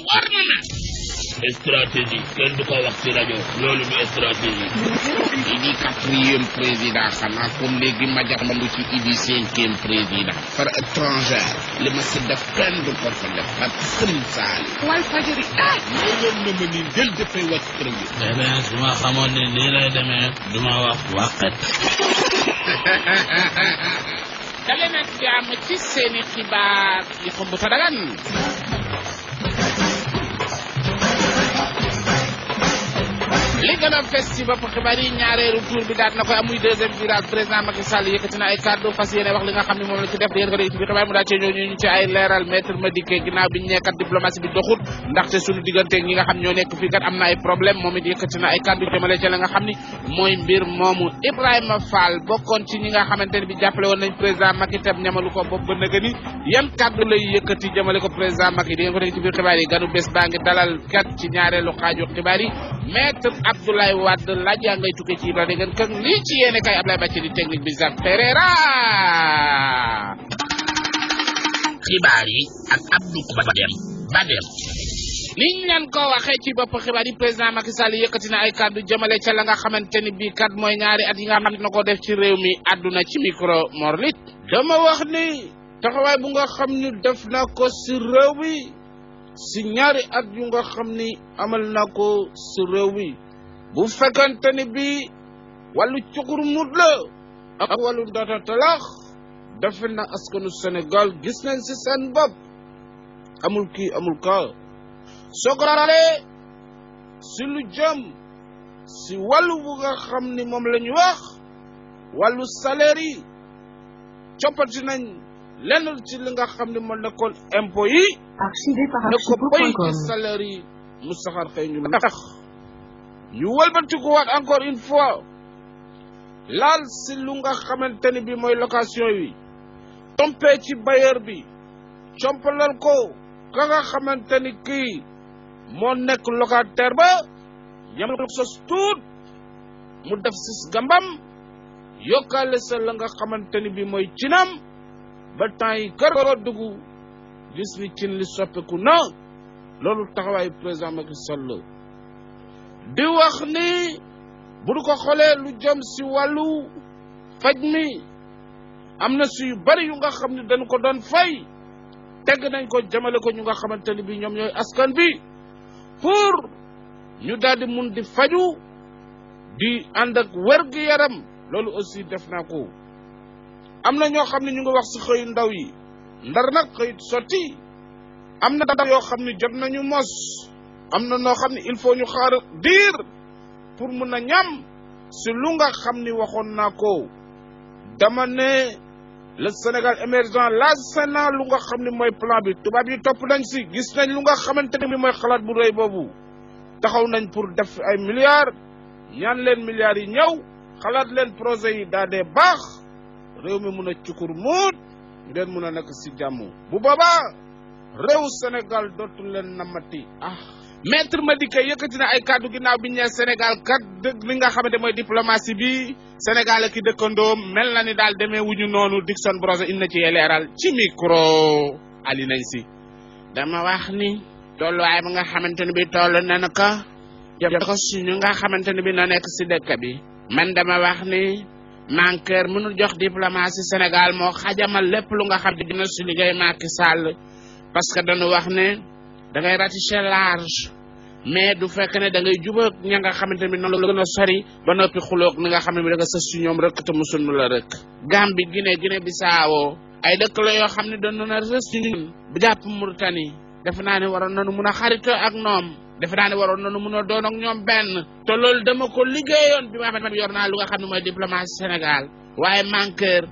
war na stratégie kenn du ko wax ci rajo loolu du stratégie. Idi 4e président xanaa comme léegi ma jax ma ci Idi 5e président par étranger li ma si def kenn du ko fa def ak Serigne Sall wal fajiri may leen na ma ni jël dafay wàcc kërëm bi su ma xamoon ne nii lay demee du ma wax waqat. dale nag jàmm ci seeni xibaar yi xumb ta dagan li gën a fes ci bopp xibaar yi ñaareelu tour bi daal na koy amuy deuxième virage président Macky Sall yëkkati na ay kàddu fas yéene wax li nga xam ne moom la ci def di yéen ko dégg ci biir xibaar mu daal cee ñëw ñu ci ay leeral maître Madické ginnaaw bi ñu nekkat diplomatie bi doxut ndaxte suñu digganteeg ñi nga xam ñoo nekk fii kat am na ay problème moom it yëkkati na ay kàddu jëmale ci la nga xam ni mooy mbir moomu Ibrahima Fall bokkoon ci ñi nga xamante ne bi jàppale woon nañ président Macky tam ñamalu ko bopp ba nëga ni yan kàddu lay yëkkati jëmale ko président Macky di ngeen ko dégg ci biir xibaar yi ganu bés baa ngi dalal kat ci ñaareelu xaaju xibaar yi maître Abdoulaye Wade laaj yaa ngay tukkee ci Ibrahima ngeen kër lii ci yéene kay Ablaye Bathily technique bi Jacques Pereira. xibaar yi ak Abdou Badem. liñ leen ko waxee ci bopp xibaar yi président Macky Sall yëkkati na ay kàddu jëmale ca la nga xamante ni bii kat mooy ñaari at yi nga xam ne na ko def ci réew mi àdduna ci micro Morlit. dama wax ni taxawaay bu nga xam ni def na ko si réew mi si ñaari at yu nga xam ni amal na ko si réew mi bu fekkante ni bii wàllu cukur mut la ak wàllu ndata talax defe na askanu Sénégal gis nañ si seen bopp amul kii amul kaa soo ko ralee si lu jëm si wàllu bu nga xam ni moom la ñu wax wàllu salaire yi coppati nañ lenn ci li nga xam ni moo nekkoon impôt yi ne ko bay ci salaire yi mu saxar xëy ñu tax ñu wëlbatikuwaat encore une fois laal si lu nga xamante ni bi mooy location yi compé ci bailleur bi compalal ko ka nga xamante ni kii moo nekk locataire ba yamal ko sos tuut mu def si gambam yokkaale sa la nga xamante ni bi mooy cinam ba temps yi kër ko dugg gis ni cin li soppeeku na loolu taxawaayu président Macky Sall di wax ni bu du ko xoolee lu jëm si wàllu faj mi am na si yu bari yu nga xam ne dañ ko doon fay tegg nañ ko jëmale ko ñu nga xamante ni bi ñoom ñooy askan bi pour ñu daal di mun di faju di ànd ak wér-gu-yaram loolu aussi def naa ko am na ñoo xam ne ñu ngi wax si xëyu ndaw yi ndar nag xëyut sotti am na yoo xam ne jot nañu mos am na noo xam ne il faut ñu xaar diir pour mun a ñam si lu nga xam ni waxoon naa ko dama ne le Sénégal émergent lancé na lu nga xam ne mooy plan bi tubaab yi topp nañ si gis nañ lu nga xamante ne bi mooy xalaat bu rëy boobu taxaw nañ pour def ay milliards ñaan leen milliards yi ñëw xalaat leen projet yi daa dee baax réew mi mun a cukur muut ñu leen mun a nekk si jàmm bu boobaa réew Sénégal dootul leen namati maître Madické yëkkati na ay kàddu ginnaaw bi ñee Sénégal kat dëgg li nga xamante mooy diplomatie bi Sénégal ak i dëkkandoom mel na ni daal demee wuñu noonu Dickson Brose indi na ci leeral ci micro ali nañ si dama wax ni tolluwaay bi nga xamante ne bi toll na ko jëm ko suñu nga xamante ne bi na nekk si dëkk bi man dama wax ni manqueur mënul jox diplomatie Sénégal moo xajamal lépp lu nga xam ne dina su liggéey Macky Sall parce que dañu wax ne da ngay ratisser large mais du fekk ne da ngay jubóog ña nga xamante ne noonu la gën a sori ba noppi xuloog ni nga xam ne bi da nga sës si ñoom rek te musul la rek. Gambie Guinée Bissau ay dëkk la yoo xam ne dañu na rës ci ñun bu jàpp Mauritanie defe naa ne waroon nañu mun a xaritoo ak ñoom defe naa ne waroon nañu mun a doon ak ñoom benn te loolu dama ko liggéeyoon bi ma xamante ne yor naa lu nga xam ne mooy diplomatie Sénégal waaye manqueur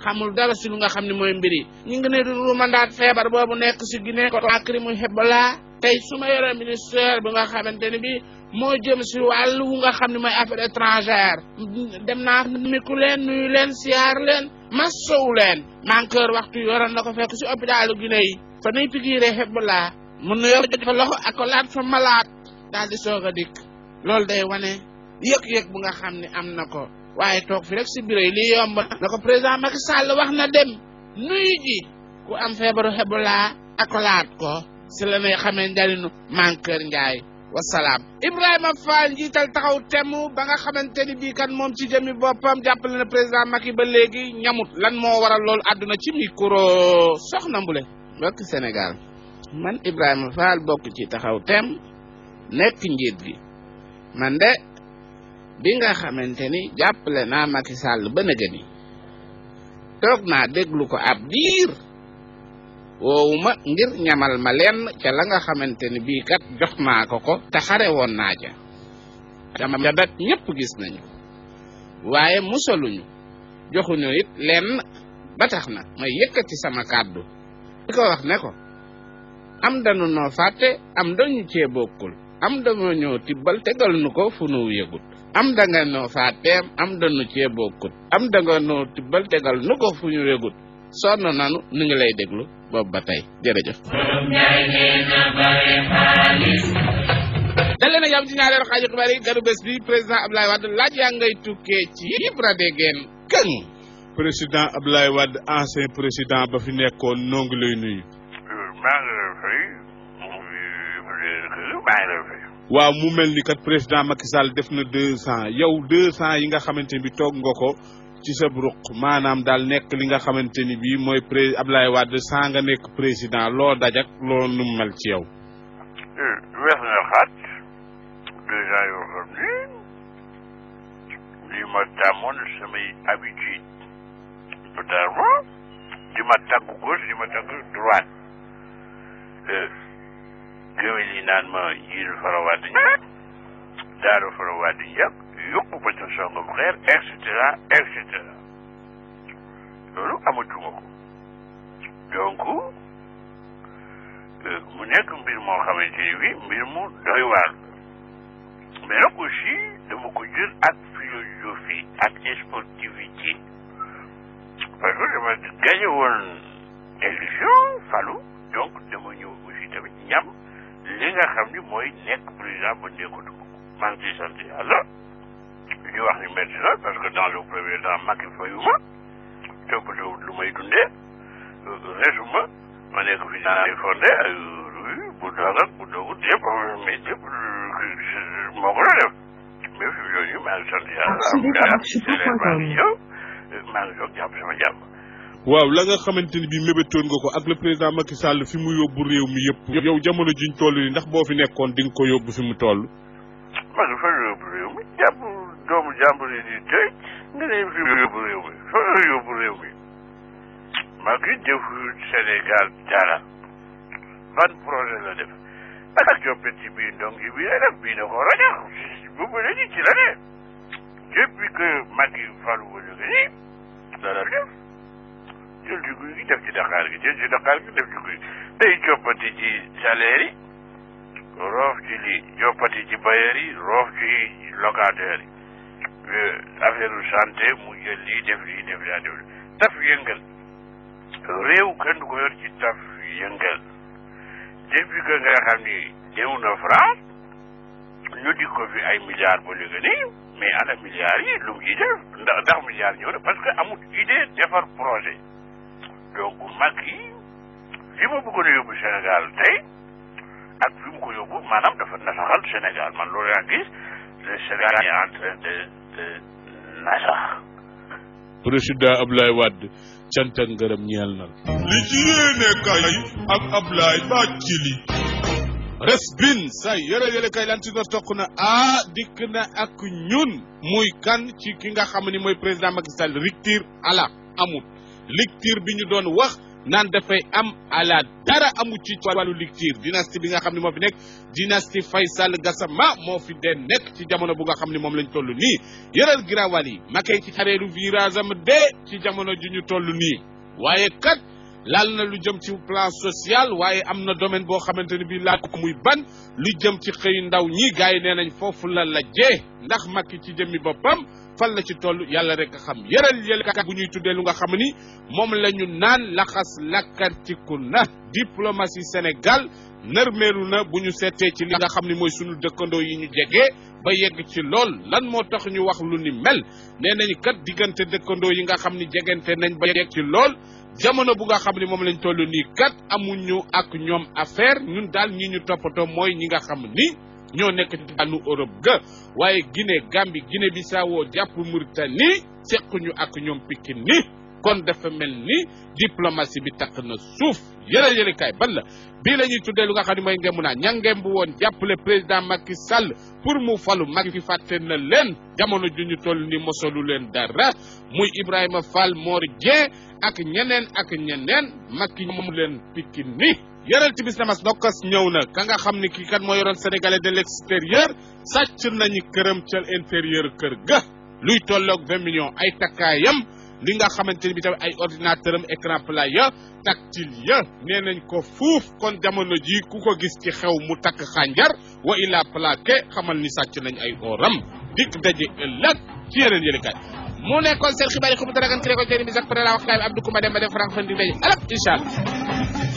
xamul dara si lu nga xam ne mooy mbiri ñu ngi ne du mandaat feebar boobu nekk si Guinée Conakry muy Ebola tey su ma yoree ministère bi nga xamante ne bi moo jëm si wàllu nga xam ne mooy affaire étrangère dem naa miku leen nuyu leen siyaar leen masow leen manqueur waxtu yoroon na ko fekk si hôpitalu Guinée yi fa nuy pikiiree Ebola mun na yor fa loxo accolade fa malade daal di soog a dikk loolu day wane yëg-yëg bu nga xam ne am na ko waaye toog fi rek si bureau yi lii yomb na ko président Macky Sall wax na dem nuyu ji ku am feebaru Ebola accolade ko si la nay xamee njariñu Mankeur Ndiaye wasalaam. Ibrahima Fall njiital taxaw temm ba nga xamante ni bii kan moom ci jëmi boppam jàppale na président Macky ba léegi ñamut lan moo waral loolu àdduna ci micro Soxna Mbule. mbokk Sénégal man Ibrahima Fall bokk ci taxaw temm nekk njiit gi man de bi nga xamante ni jàppale naa Macky Sall ba nëgë ni toog naa déglu ko ab diir woowuma ngir ñamal ma lenn ca la nga xamante ni bii kat jox naa ko te xare woon naa ca dama dat ñëpp gis nañu waaye musaluñu joxuñu it lenn ba tax na may yëkkati sama kàddu di ko wax ne ko am danu noo fàtte am dañu cee bokkul am dañoo ñëw tibbal tegal nu ko fu nu yëgut am da nga noo fàtteem am dañu cee bokkut am da nga noo tibbal tegal nu ko fu ñu yëgut sonn nanu nu ngi lay déglu boobu ba tey jërëjëf. dalee na yam ci ñaareelu xaaju xibaar yi ganu bés bi président Abdoulaye Wade laaj yaa ngay tukkee ci Ibra Degen Këng. président Abdoulaye Wade ancien président ba fi nekkoon noo ngi lay nuyu. maa ngi lay fay. waaw mu mel ni kat président Macky Sall def na 2 ans yow 2 ans yi nga xamante ni bi toog nga ko ci sa ruq maanaam daal nekk li nga xamante ni bii mooy Abdoulaye Wade saa nga nekk président loo dajak loo nu mu mel ci yow. weex na xaat 2 ans yoo xam ni li ma tàmmoon samay habitude notamment di ma tàggu gauche di ma tàggu droite géwél yi naan ma jiiru farawaat ñëpp daaru farawaat ñëpp yokku ba ca songam xeer et cetera loolu amatuma ko donc mu nekk mbir moo xamante ni bi mbir mu doy waar mais nag aussi dama ko jël ak philosophie ak sportivité parce que dama gagné woon élection falu donc dama ñëw aussi tamit ñam li nga xam ni mooy nekk président ba nekkatu ko maa ngi ciy sant yàlla di wax ni métti na parce que dans le premier temps Macky fayuma toppatoo lu may dundee resuma ma nekk fi ay fondé ay bu doog ak bu doogut yëpp mais yëpp moo ko doon def mais fi yooyu maa ngi sant yàlla maa ngi ñëw maa ngi jóg jàpp sama jàmm. waaw la nga xamante ni bii mébétoon nga ko ak le président Macky Sall fi mu yóbbu réew mi yëpp yow jamono jiñ toll nii ndax boo fi nekkoon di nga ko yóbbu fi mu toll. man fa yóbbu réew mi jàpp doomu jàmbur yi di tey nga ne fi yóbbu réew mi fa yóbbu réew mi Macky defu Sénégal dara ban projet la def ak joppet ci biir ndong yi bii la def bii na ko rajax boobu léegi ci la ne depuis que Macky falu ba jóge nii dara def jël ci guy gi def ci Dakar gi jël ci Dakar gi def ci guy day joppati ci salaire yi roof ci lii joppati ci bailleurs yi roof ci locataires yi affaire santé mu jël lii def laa def taf yëngal réew kenn du ko yor ci taf yëngal depuis que nga xam ni ñëw na France ñu di ko fi ay milliards ba léegi nii mais ana milliards yi lu mu ciy def ndax milliards ñëw na parce que amul idée defar projet donc Macky fi ma bëggoon a yóbbu Sénégal tey ak fi mu ko yóbbu maanaam dafa nasaxal Sénégal man loolu yaa gis le Sénégal est en train de nasax. président Abdoulaye Wade cant ak ngërëm ñeel na li ci yéene kay ak Abdoulaye Bathily res bin say yëre kay lan ci na toq na dikk na ak ñun muy kan ci ki nga xam ni mooy président Macky Sall rupture ala amut lecture bi ñu doon wax naan dafay am ala dara amu ci wàllu lecture dynastie bi nga xam ne moo fi nekk dynastie Faye Sall Gassama moo fi dee nekk ci jamono bu nga xam ne moom lañ toll nii yëral girawal yi Macky ci xareelu virage am dee ci jamono ju ñu toll nii waaye kat laal na lu jëm ci plan social waaye am na domaine boo xamante ne bii laal ko muy ban lu jëm ci xëy ndaw ñi gars yi nee nañ foofu la jee ndax Macky ci jëmmi boppam fan la ci toll yàlla rek a xam yëral bu ñuy tuddee lu nga xam ni moom la ñu naan laxas lakkartiku na diplomatie Sénégal nërmeelu na bu ñu seetee ci li nga xam ni mooy sunu dëkkandoo yi ñu jege ba yegg ci lool lan moo tax ñu wax lu ni mel nee nañu kat diggante dëkkandoo yi nga xam ni jegante nañ ba yegg ci lool jamono bu nga xam ne moom lañ toll nii kat amuñu ak ñoom affaire ñun daal ñi ñu toppatoo mooy ñi nga xam ni ñoo nekk ci daanu Europe ga waaye Guinée Gambie Guinée Bissau jàpp Mauritanie sequñu ak ñoom Pikine ni kon dafa mel ni diplomatie bi takk na suuf yële kaay ban la bii la ñuy tuddee lu nga xam ne mooy ngemu naa ña ngem bu woon jàppale président Macky Sall pour mu falu Macky fi fàtte na leen jamono ju ñu toll ni mosalu leen dara muy Ibrahima Fall Mor Dieng ak ñeneen Macky moom leen Pikine ni yëral ci bis namas nokkas ñëw na ka nga xam ni kii kat moo yoroon sénégalais de l'extérieur sàcc nañu këram ca intérieur kër ga luy tolloog 20 millions ay takkaayam li nga xamante ni bi tamit ay ordinateur am écran plat ya tactile ya nee nañ ko fuuf kon jamono ji ku ko gis ci xew mu takk xànjar wa ila plaqué xamal ni sàcc nañ ay oram dikk daje ëllëg ci yeneen yëlekaay mu nekkoon seen xibaar yi xumu daragan ki ko jëri bi sax pare la waxkaay bi Abdou Koumba dem ba def franc fan di daje ëllëg incha allah